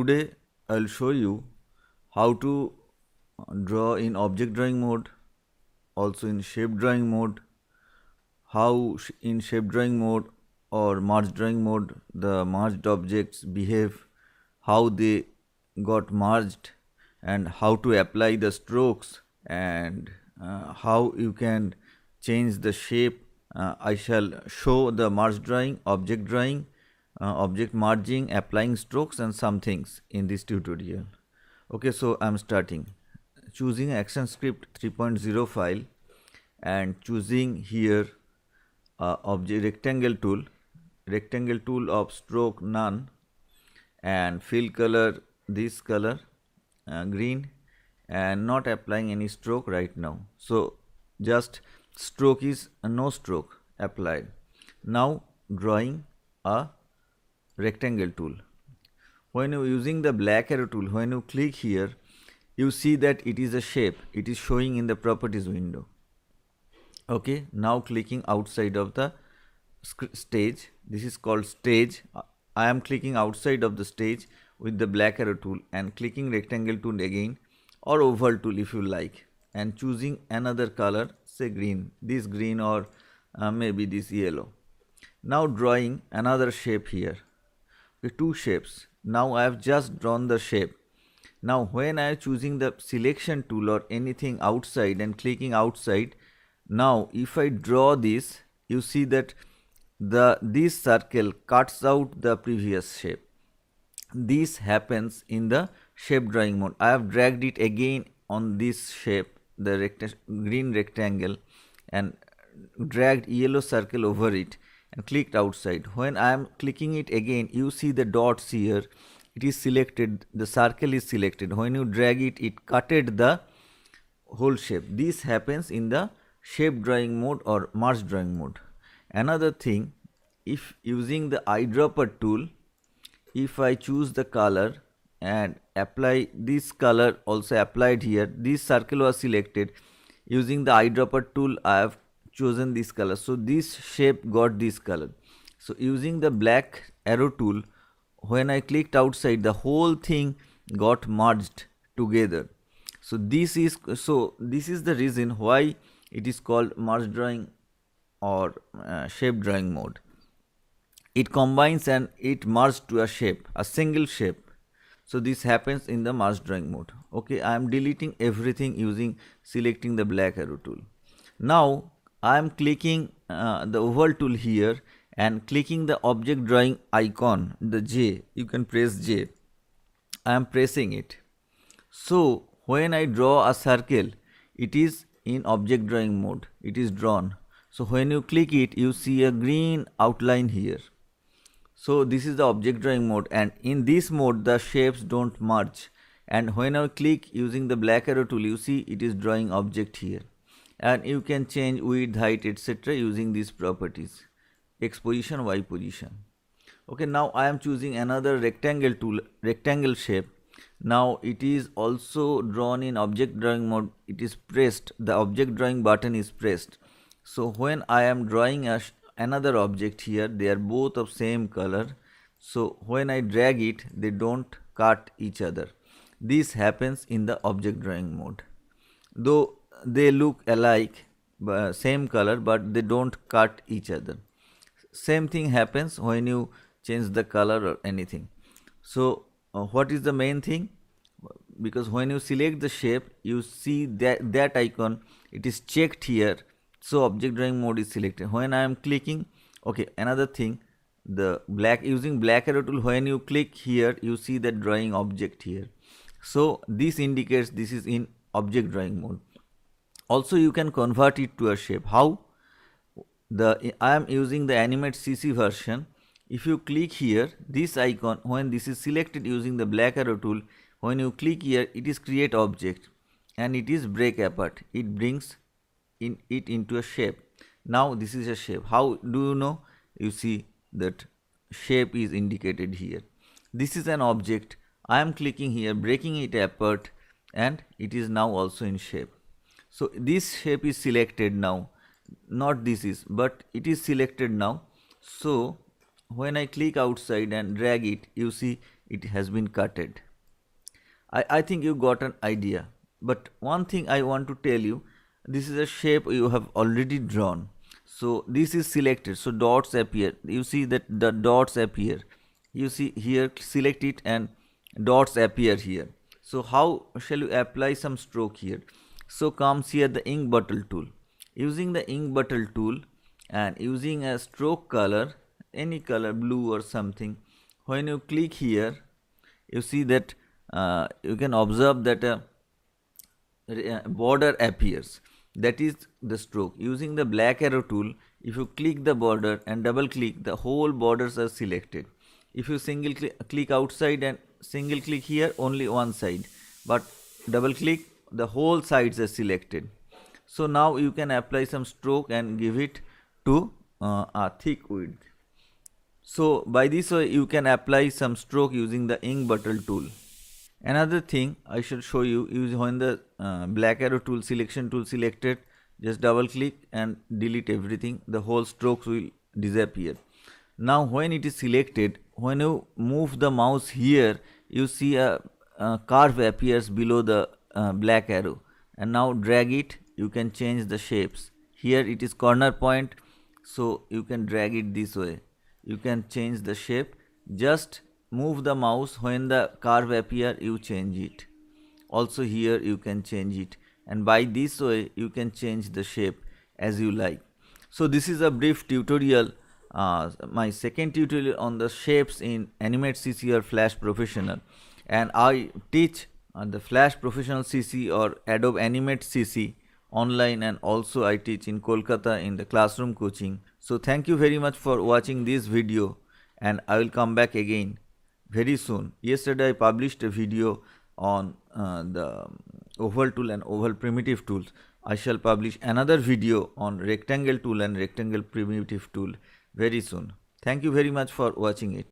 Today I'll show you how to draw in object drawing mode, also in shape drawing mode, how in shape drawing mode or merge drawing mode the merged objects behave, how they got merged, and how to apply the strokes, and how you can change the shape. I shall show the merge drawing, object merging, applying strokes and some things in this tutorial. Okay, so I'm starting. Choosing ActionScript 3.0 file and choosing here object rectangle tool of stroke none, and fill color this color green, and not applying any stroke right now. So just stroke is no stroke applied. Now drawing a rectangle tool. When you using the black arrow tool, when you click here, you see that it is a shape. It is showing in the properties window. Okay, now clicking outside of the stage. This is called stage. I am clicking outside of the stage with the black arrow tool and clicking rectangle tool again, or oval tool if you like, and choosing another color, say green, this green, or maybe this yellow. Now drawing another shape here. Okay, two shapes. Now I have just drawn the shape. Now when I am choosing the selection tool or anything outside and clicking outside, now if I draw this, you see that this circle cuts out the previous shape. This happens in the shape drawing mode. I have dragged it again on this shape, the green rectangle, and dragged yellow circle over it and clicked outside. When I am clicking it again, you see the dots here. It is selected, the circle is selected. When you drag it, it cutted the whole shape. This happens in the shape drawing mode or merge drawing mode. Another thing, if using the eyedropper tool, if I choose the color and apply this color also applied here, this circle was selected. Using the eyedropper tool, I have chosen this color, so this shape got this color. So using the black arrow tool, when I clicked outside, the whole thing got merged together. So this is the reason why it is called merge drawing or shape drawing mode. It combines and it merged to a shape, a single shape. So this happens in the merge drawing mode. Okay, I am deleting everything using selecting the black arrow tool. Now I am clicking the oval tool here and clicking the object drawing icon, the J. You can press J. I am pressing it. So when I draw a circle, it is in object drawing mode. It is drawn. So when you click it, you see a green outline here. So this is the object drawing mode, and in this mode the shapes don't merge. And when I click using the black arrow tool, you see it is drawing object here. And you can change width, height, etc. using these properties, X position, Y position. Okay, now I am choosing another rectangle tool, rectangle shape. Now it is also drawn in object drawing mode. It is pressed, the object drawing button is pressed. So when I am drawing another object here, they are both of same color. So when I drag it, they don't cut each other. This happens in the object drawing mode. Though they look alike, same color, but they don't cut each other. Same thing happens when you change the color or anything. So what is the main thing? Because when you select the shape, you see that icon, it is checked here. So object drawing mode is selected. When I am clicking, okay, another thing, the using black arrow tool, when you click here, you see the drawing object here. So this indicates this is in object drawing mode. Also you can convert it to a shape. How? I am using the Animate CC version. If you click here, this icon, when this is selected using the black arrow tool, when you click here, it is create object and it is break apart. It brings it into a shape. Now this is a shape. How do you know? You see that shape is indicated here. This is an object. I am clicking here, breaking it apart, and it is now also in shape. So this shape is selected now, not this is, but it is selected now. So when I click outside and drag it, you see it has been cutted. I think you got an idea. But one thing I want to tell you, this is a shape you have already drawn. So this is selected. So dots appear. You see that the dots appear. You see here, select it and dots appear here. So how shall you apply some stroke here? So comes here the ink bottle tool. Using the ink bottle tool and using a stroke color, any color, blue or something, when you click here, you see that you can observe that a border appears. That is the stroke. Using the black arrow tool, if you click the border and double click, the whole borders are selected. If you single click outside and single click here, only one side, but double click, the whole sides are selected. So now you can apply some stroke and give it to a thick width. So by this way you can apply some stroke using the ink bottle tool. Another thing I should show you is when the black arrow tool selection tool selected, just double click and delete everything, the whole strokes will disappear. Now when it is selected, when you move the mouse here, you see a curve appears below the black arrow, and now drag it, you can change the shapes. Here it is corner point, so you can drag it this way. You can change the shape. Just move the mouse, when the curve appear, you change it. Also here you can change it, and by this way you can change the shape as you like. So this is a brief tutorial, my second tutorial on the shapes in Animate CC or Flash Professional, and I teach the Flash Professional CC or Adobe Animate CC online, and also I teach in Kolkata in the classroom coaching. So thank you very much for watching this video, and I will come back again very soon. Yesterday I published a video on the oval tool and oval primitive tools. I shall publish another video on rectangle tool and rectangle primitive tool very soon. Thank you very much for watching it.